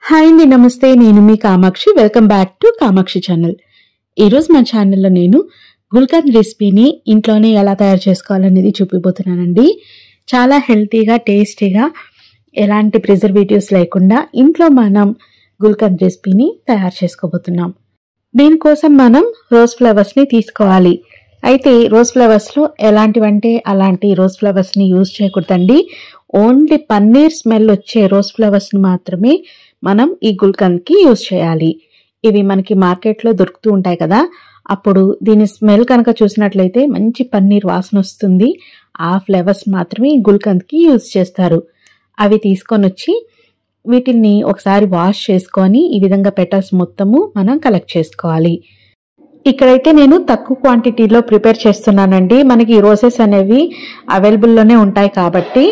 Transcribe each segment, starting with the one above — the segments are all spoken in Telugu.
హాయ్ అండి, నమస్తే. నేను మీ Kamakshi. Welcome back to Kamakshi channel. ఈరోజు మన ఛానల్లో నేను గుల్కంద్ రెసిపీని ఇంట్లోనే ఎలా తయారు చేసుకోవాలనేది చూపిపోతున్నానండి. చాలా హెల్తీగా, టేస్టీగా, ఎలాంటి ప్రిజర్వేటివ్స్ లేకుండా ఇంట్లో మనం గుల్కంద్ రెసిపీని తయారు చేసుకోబోతున్నాం. దీనికోసం మనం రోజ్ ఫ్లవర్స్ని తీసుకోవాలి. అయితే రోజ్ ఫ్లవర్స్లో ఎలాంటివంటే అలాంటి రోజ్ ఫ్లవర్స్ని యూజ్ చేయకూడదండి. ఓన్లీ పన్నీర్ స్మెల్ వచ్చే రోజ్ ఫ్లవర్స్ని మాత్రమే మనం ఈ గుల్కంద్కి యూజ్ చేయాలి. ఇవి మనకి మార్కెట్లో దొరుకుతూ ఉంటాయి కదా, అప్పుడు దీని స్మెల్ కనుక చూసినట్లయితే మంచి పన్నీర్ వాసన వస్తుంది. ఆ ఫ్లేవర్స్ మాత్రమే ఈ గుల్కంద్కి యూజ్ చేస్తారు. అవి తీసుకొని వచ్చి వీటిని ఒకసారి వాష్ చేసుకొని ఈ విధంగా పెటల్స్ మొత్తము మనం కలెక్ట్ చేసుకోవాలి. ఇక్కడైతే నేను తక్కువ క్వాంటిటీలో ప్రిపేర్ చేస్తున్నానండి. మనకి ఈ రోజెస్ అనేవి అవైలబుల్లోనే ఉంటాయి కాబట్టి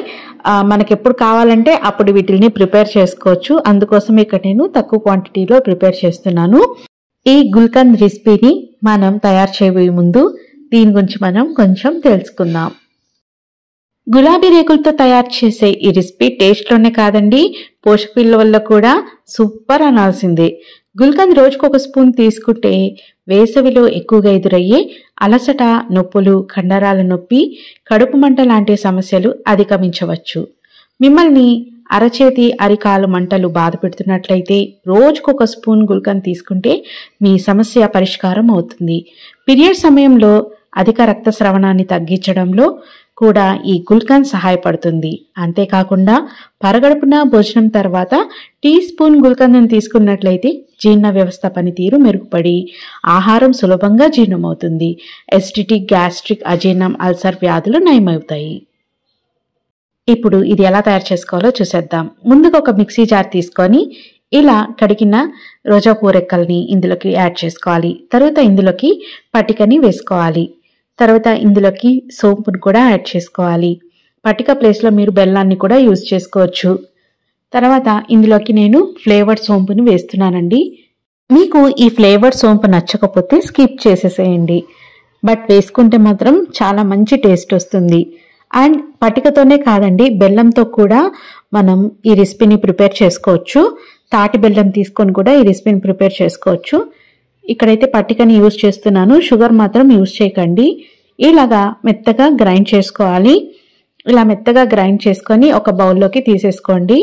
మనకి ఎప్పుడు కావాలంటే అప్పుడు వీటిని ప్రిపేర్ చేసుకోవచ్చు. అందుకోసం ఇక్కడ నేను తక్కువ క్వాంటిటీలో ప్రిపేర్ చేస్తున్నాను. ఈ గుల్కంద్ రెసిపీని మనం తయారు చేయబోయే ముందు దీని గురించి మనం కొంచెం తెలుసుకుందాం. గులాబీ రేకులతో తయారు చేసే ఈ రెసిపీ టేస్ట్లోనే కాదండి, పోషక విలువల్లో కూడా సూపర్ అనాల్సిందే. గుల్కంద్ రోజుకు ఒక స్పూన్ తీసుకుంటే వేసవిలో ఎక్కువగా ఎదురయ్యే అలసట, నొప్పులు, కండరాల నొప్పి, కడుపు మంట లాంటి సమస్యలు అధిగమించవచ్చు. మిమ్మల్ని అరచేతి, అరికాలు మంటలు బాధ పెడుతున్నట్లయితే రోజుకొక స్పూన్ గుల్కంద్ తీసుకుంటే మీ సమస్య పరిష్కారం అవుతుంది. పీరియడ్ సమయంలో అధిక రక్తస్రవణాన్ని తగ్గించడంలో కూడా ఈ గుల్కంద్ సహాయపడుతుంది. అంతేకాకుండా పరగడుపున భోజనం తర్వాత టీ స్పూన్ గుల్కంద్ని తీసుకున్నట్లయితే జీర్ణ వ్యవస్థ పనితీరు మెరుగుపడి ఆహారం సులభంగా జీర్ణమవుతుంది. ఎసిడిటీ, గ్యాస్ట్రిక్, అజీర్ణం, అల్సర్ వ్యాధులు నయమవుతాయి. ఇప్పుడు ఇది ఎలా తయారు చేసుకోవాలో చూసేద్దాం. ముందుగా ఒక మిక్సీ జార్ తీసుకొని ఇలా కడిగిన రోజా పూరెక్కల్ని ఇందులోకి యాడ్ చేసుకోవాలి. తర్వాత ఇందులోకి పటికని వేసుకోవాలి. తర్వాత ఇందులోకి సోంపును కూడా యాడ్ చేసుకోవాలి. పటిక ప్లేస్లో మీరు బెల్లాన్ని కూడా యూజ్ చేసుకోవచ్చు. తర్వాత ఇందులోకి నేను ఫ్లేవర్డ్ సోంపుని వేస్తున్నానండి. మీకు ఈ ఫ్లేవర్డ్ సోంపు నచ్చకపోతే స్కిప్ చేసేసేయండి. బట్ వేసుకుంటే మాత్రం చాలా మంచి టేస్ట్ వస్తుంది. అండ్ పటికతోనే కాదండి, బెల్లంతో కూడా మనం ఈ రెసిపీని ప్రిపేర్ చేసుకోవచ్చు. తాటి బెల్లం తీసుకొని కూడా ఈ రెసిపీని ప్రిపేర్ చేసుకోవచ్చు. ఇక్కడైతే పట్టికని యూజ్ చేస్తున్నాను, షుగర్ మాత్రం యూజ్ చేయకండి. ఇలాగా మెత్తగా గ్రైండ్ చేసుకోవాలి. ఇలా మెత్తగా గ్రైండ్ చేసుకొని ఒక బౌల్లోకి తీసేసుకోండి.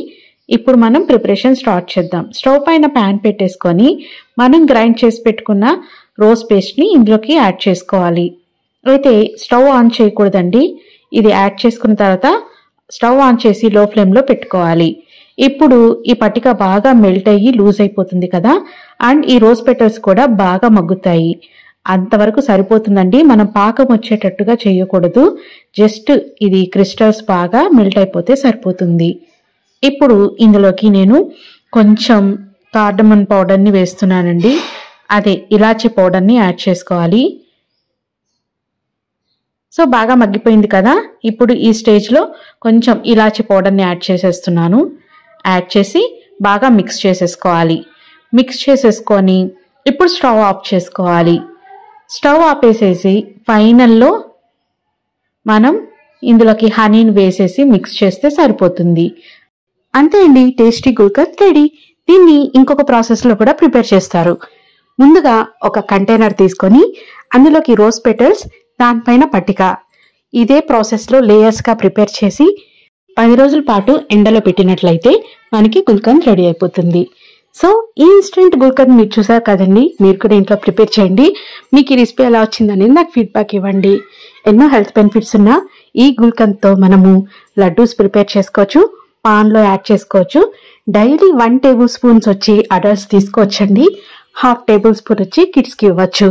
ఇప్పుడు మనం ప్రిపరేషన్ స్టార్ట్ చేద్దాం. స్టవ్ పైన ప్యాన్ పెట్టేసుకొని మనం గ్రైండ్ చేసి పెట్టుకున్న రోజ్ పేస్ట్ని ఇందులోకి యాడ్ చేసుకోవాలి. అయితే స్టవ్ ఆన్ చేయకూడదండి. ఇది యాడ్ చేసుకున్న తర్వాత స్టవ్ ఆన్ చేసి లో ఫ్లేమ్లో పెట్టుకోవాలి. ఇప్పుడు ఈ పట్టిక బాగా మెల్ట్ అయ్యి లూజ్ అయిపోతుంది కదా, అండ్ ఈ రోజ్ పెటల్స్ కూడా బాగా మగ్గుతాయి. అంతవరకు సరిపోతుందండి. మనం పాకం వచ్చేటట్టుగా చేయకూడదు. జస్ట్ ఇది క్రిస్టల్స్ బాగా మెల్ట్ అయిపోతే సరిపోతుంది. ఇప్పుడు ఇందులోకి నేను కొంచెం కార్డమన్ పౌడర్ని వేస్తున్నానండి. అదే ఇలాచీ పౌడర్ని యాడ్ చేసుకోవాలి. సో బాగా మగ్గిపోయింది కదా, ఇప్పుడు ఈ స్టేజ్లో కొంచెం ఇలాచీ పౌడర్ని యాడ్ చేసేస్తున్నాను. యాడ్ చేసి బాగా మిక్స్ చేసేసుకోవాలి. మిక్స్ చేసేసుకొని ఇప్పుడు స్టవ్ ఆఫ్ చేసుకోవాలి. స్టవ్ ఆపేసేసి ఫైనల్లో మనం ఇందులోకి హనీని వేసేసి మిక్స్ చేస్తే సరిపోతుంది. అంతే అండి, టేస్టీ గుల్కంద్ రెడీ. దీన్ని ఇంకొక ప్రాసెస్లో కూడా ప్రిపేర్ చేస్తారు. ముందుగా ఒక కంటైనర్ తీసుకొని అందులోకి రోజ్ పెటల్స్, దానిపైన పట్టిక, ఇదే ప్రాసెస్లో లేయర్స్గా ప్రిపేర్ చేసి 10 రోజుల పాటు ఎండలో పెట్టినట్లయితే మనకి గుల్కంద్ రెడీ అయిపోతుంది. సో ఈ ఇన్స్టెంట్ గుల్కంద్ మీరు చూసారు కదండి, మీరు కూడా ఇంట్లో ప్రిపేర్ చేయండి. మీకు ఈ రెసిపీ ఎలా వచ్చిందని నాకు ఫీడ్బ్యాక్ ఇవ్వండి. ఎన్నో హెల్త్ బెనిఫిట్స్ ఉన్న ఈ గుల్కంద్తో మనము లడ్డూస్ ప్రిపేర్ చేసుకోవచ్చు, పాన్లో యాడ్ చేసుకోవచ్చు. డైలీ 1 టేబుల్ స్పూన్స్ వచ్చి అడల్ట్స్ తీసుకోవచ్చండి. 1/2 టేబుల్ స్పూన్ వచ్చి కిడ్స్కి ఇవ్వచ్చు.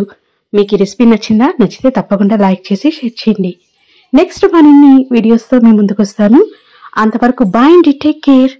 మీకు ఈ రెసిపీ నచ్చిందా? నచ్చితే తప్పకుండా లైక్ చేసి షేర్ చేయండి. నెక్స్ట్ మరిన్ని వీడియోస్తో మేము ముందుకు వస్తాను. అంతవరకు బాయ్ అండి, టేక్ కేర్.